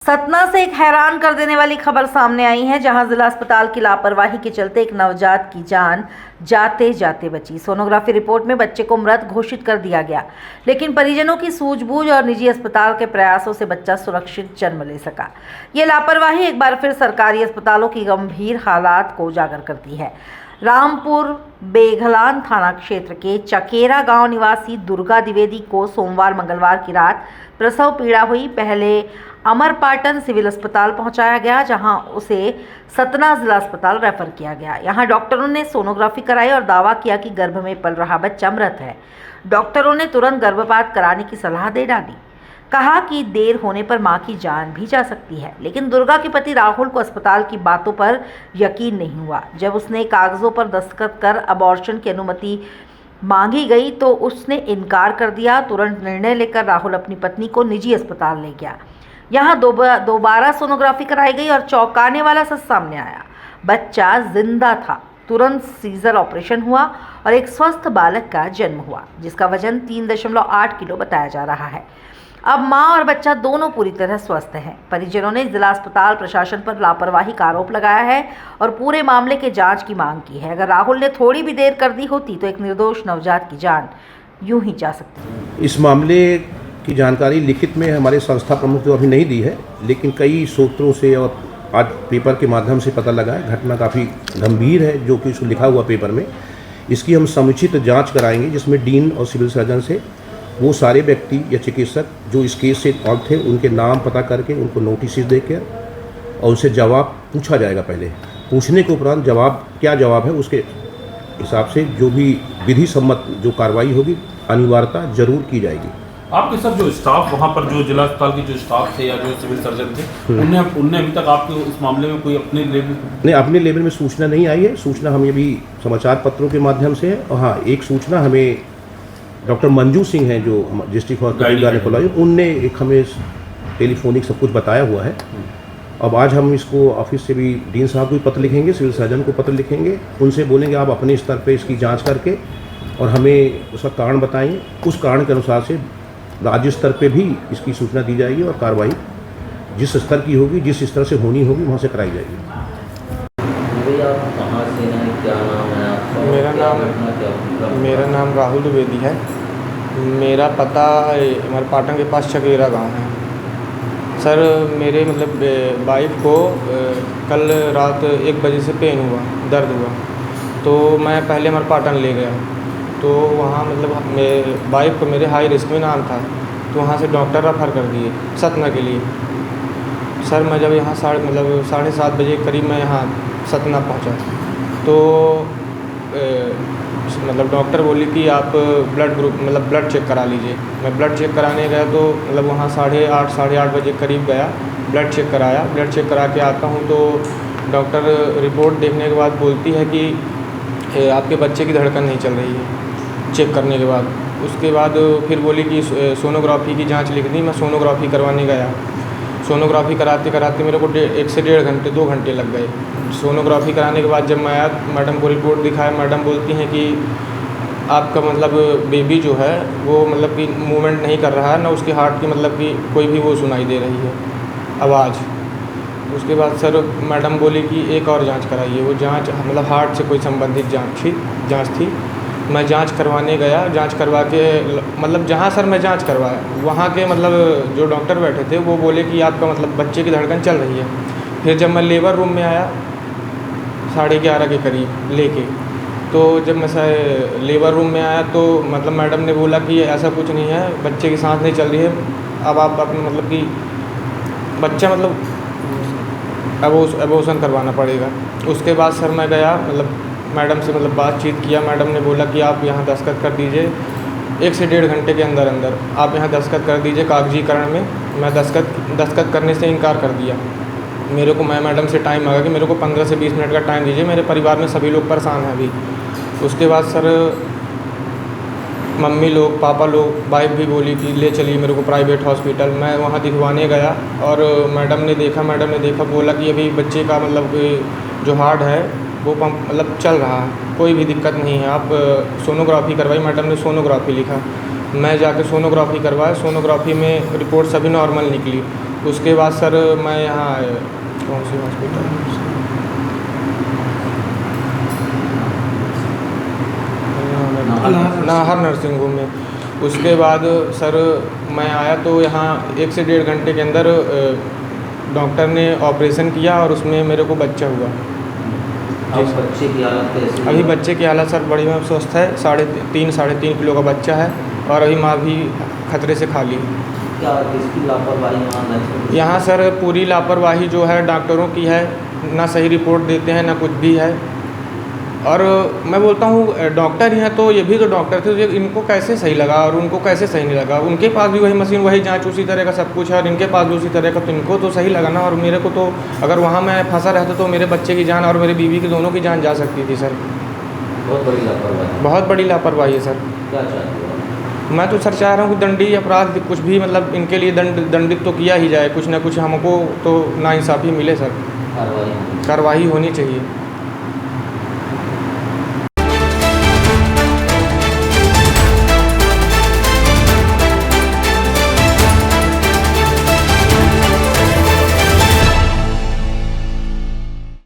सतना से एक हैरान कर देने वाली खबर सामने आई है, जहां जिला अस्पताल की लापरवाही के चलते एक नवजात की जान जाते जाते बची। सोनोग्राफी रिपोर्ट में बच्चे को मृत घोषित कर दिया गया, लेकिन परिजनों की सूझबूझ और निजी अस्पताल के प्रयासों से बच्चा सुरक्षित जन्म ले सका। ये लापरवाही एक बार फिर सरकारी अस्पतालों की गंभीर हालात को उजागर करती है। रामपुर बेघलान थाना क्षेत्र के चकेरा गांव निवासी दुर्गा द्विवेदी को सोमवार मंगलवार की रात प्रसव पीड़ा हुई। पहले अमरपाटन सिविल अस्पताल पहुंचाया गया, जहां उसे सतना जिला अस्पताल रेफर किया गया। यहां डॉक्टरों ने सोनोग्राफी कराई और दावा किया कि गर्भ में पल रहा बच्चा मृत है। डॉक्टरों ने तुरंत गर्भपात कराने की सलाह दे डाली। कहा कि देर होने पर मां की जान भी जा सकती है, लेकिन दुर्गा के पति राहुल को अस्पताल की बातों पर यकीन नहीं हुआ। जब उसने कागजों पर दस्तखत कर अबॉर्शन की अनुमति मांगी गई तो उसने इनकार कर दिया। तुरंत निर्णय लेकर राहुल अपनी पत्नी को निजी अस्पताल ले गया। यहाँ दोबारा सोनोग्राफी कराई गई और चौंकाने वाला सच सामने आया। बच्चा जिंदा था। तुरंत सीजर ऑपरेशन हुआ और एक स्वस्थ बालक का जन्म हुआ, जिसका वजन 3.8 किलो बताया जा रहा है। अब मां और बच्चा दोनों पूरी तरह स्वस्थ हैं। परिजनों ने जिला अस्पताल प्रशासन पर लापरवाही का आरोप लगाया है और पूरे मामले के जांच की मांग की है। अगर राहुल ने थोड़ी भी देर कर दी होती तो एक निर्दोष नवजात की जान यूं ही जा सकती है। इस मामले की जानकारी लिखित में हमारे संस्था प्रमुख तो अभी नहीं दी है, लेकिन कई सूत्रों से और आज पेपर के माध्यम से पता लगा है। घटना काफ़ी गंभीर है जो कि उसको लिखा हुआ पेपर में। इसकी हम समुचित जांच कराएंगे, जिसमें डीन और सिविल सर्जन से वो सारे व्यक्ति या चिकित्सक जो इस केस से इंवॉल्व थे उनके नाम पता करके उनको नोटिस देकर और उनसे जवाब पूछा जाएगा। पहले पूछने के उपरांत क्या जवाब है उसके हिसाब से जो भी विधि सम्मत जो कार्रवाई होगी अनिवार्यता जरूर की जाएगी। आपके सब जो स्टाफ वहाँ पर जो जिला अस्पताल के जो स्टाफ थे या जो सिविल सर्जन थे उनने अभी तक आपके इस मामले में कोई अपने लेवल में सूचना नहीं आई है। सूचना हमें भी समाचार पत्रों के माध्यम से है। और हाँ, एक सूचना हमें डॉक्टर मंजू सिंह हैं जो डिस्ट्रिक्ट हॉस्पिटल गायनेकोलॉजी, उनने एक हमें टेलीफोनिक सब कुछ बताया हुआ है। अब आज हम इसको ऑफिस से भी डीन साहब को भी पत्र लिखेंगे, सिविल सर्जन को पत्र लिखेंगे, उनसे बोलेंगे आप अपने स्तर पे इसकी जांच करके और हमें उसका कारण बताएंगे। उस कारण के अनुसार से राज्य स्तर पे भी इसकी सूचना दी जाएगी और कार्रवाई जिस स्तर की होगी, जिस स्तर से होनी होगी वहाँ से कराई जाएगी। मेरा नाम राहुल द्विवेदी है। मेरा पता अमरपाटन के पास चकेरा गांव है। सर मेरे वाइफ को कल रात 1 बजे से पेन हुआ, दर्द हुआ, तो मैं पहले अमरपाटन ले गया। तो वहाँ वाइफ को मेरे हाई रिस्क में नाम था, तो वहाँ से डॉक्टर रेफर कर दिए सतना के लिए। सर मैं जब यहाँ 7:30 बजे करीब मैं यहाँ सतना पहुँचा तो डॉक्टर बोली कि आप ब्लड ग्रुप ब्लड चेक करा लीजिए। मैं ब्लड चेक कराने गया तो वहाँ 8:30 बजे करीब गया, ब्लड चेक कराया। ब्लड चेक करा के आता हूँ तो डॉक्टर रिपोर्ट देखने के बाद बोलती है कि आपके बच्चे की धड़कन नहीं चल रही है। चेक करने के बाद उसके बाद फिर बोली कि सोनोग्राफी की जांच लिख दी। मैं सोनोग्राफी करवाने गया। सोनोग्राफी कराते कराते मेरे को 1 से 1.5 घंटे 2 घंटे लग गए। सोनोग्राफी कराने के बाद जब मैं आया, मैडम को रिपोर्ट दिखाया। मैडम बोलती हैं कि आपका बेबी जो है वो कि मूवमेंट नहीं कर रहा है, ना उसके हार्ट की कि कोई भी वो सुनाई दे रही है आवाज़। उसके बाद सर मैडम बोली कि एक और जांच कराइए। वो जांच हार्ट से कोई संबंधित जांच थी। मैं जांच करवाने गया। जांच करवा के जहां सर मैं जांच करवाया वहाँ के जो डॉक्टर बैठे थे वो बोले कि आपका बच्चे की धड़कन चल रही है। फिर जब मैं लेबर रूम में आया 11:30 के करीब लेके, तो जब मैं लेबर रूम में आया तो मैडम ने बोला कि ऐसा कुछ नहीं है, बच्चे की सांस नहीं चल रही है, अब आप अपने कि बच्चा एबॉर्शन करवाना पड़ेगा। उसके बाद सर मैं गया मैडम से बातचीत किया। मैडम ने बोला कि आप यहाँ दस्तखत कर दीजिए 1 से 1.5 घंटे के अंदर आप यहाँ दस्तखत कर दीजिए कागजीकरण में। मैं दस्तखत करने से इनकार कर दिया। मैं मैडम से टाइम मांगा कि मेरे को 15 से 20 मिनट का टाइम दीजिए, मेरे परिवार में सभी लोग परेशान हैं अभी। उसके बाद सर मम्मी लोग, पापा लोग, वाइफ भी बोली कि ले चलिए मेरे को प्राइवेट हॉस्पिटल। मैं वहाँ दिखवाने गया और मैडम ने देखा बोला कि अभी बच्चे का जो हार्ट है वो पंप चल रहा है, कोई भी दिक्कत नहीं है, आप सोनोग्राफी करवाई। मैडम ने सोनोग्राफी लिखा। मैं जाकर सोनोग्राफी करवाया। सोनोग्राफी में रिपोर्ट सभी नॉर्मल निकली। उसके बाद सर मैं यहाँ कौन सी हॉस्पिटल नाहर नर्सिंग होम में। उसके बाद सर मैं आया तो यहाँ 1 से 1.5 घंटे के अंदर डॉक्टर ने ऑपरेशन किया और उसमें मेरे को बच्चा हुआ। अब बच्चे की हालत कैसी है? अभी बच्चे की हालत सर बड़ी में स्वस्थ है। 3.5 किलो का बच्चा है और अभी माँ भी खतरे से खाली है। क्या इसकी लापरवाही मान यहाँ सर पूरी लापरवाही जो है डॉक्टरों की है, ना सही रिपोर्ट देते हैं ना कुछ भी है। और मैं बोलता हूँ डॉक्टर ही हैं तो ये भी तो डॉक्टर थे, तो इनको कैसे सही लगा और उनको कैसे सही नहीं लगा। उनके पास भी वही मशीन, वही जांच, उसी तरह का सब कुछ है और इनके पास भी उसी तरह का, तो इनको तो सही लगा ना। और मेरे को तो अगर वहाँ मैं फंसा रहता तो मेरे बच्चे की जान और मेरे बीवी की दोनों की जान जा सकती थी सर। बहुत बड़ी लापरवाही। बहुत बड़ी लापरवाही है सर। क्या चाहते हो? मैं तो सर चाह रहा हूँ कि दंडी अपराध कुछ भी मतलब इनके लिए दंडित तो किया ही जाए, कुछ ना कुछ हमको तो नाइंसाफ़ी मिले सर, कार्रवाई कार्रवाई होनी चाहिए।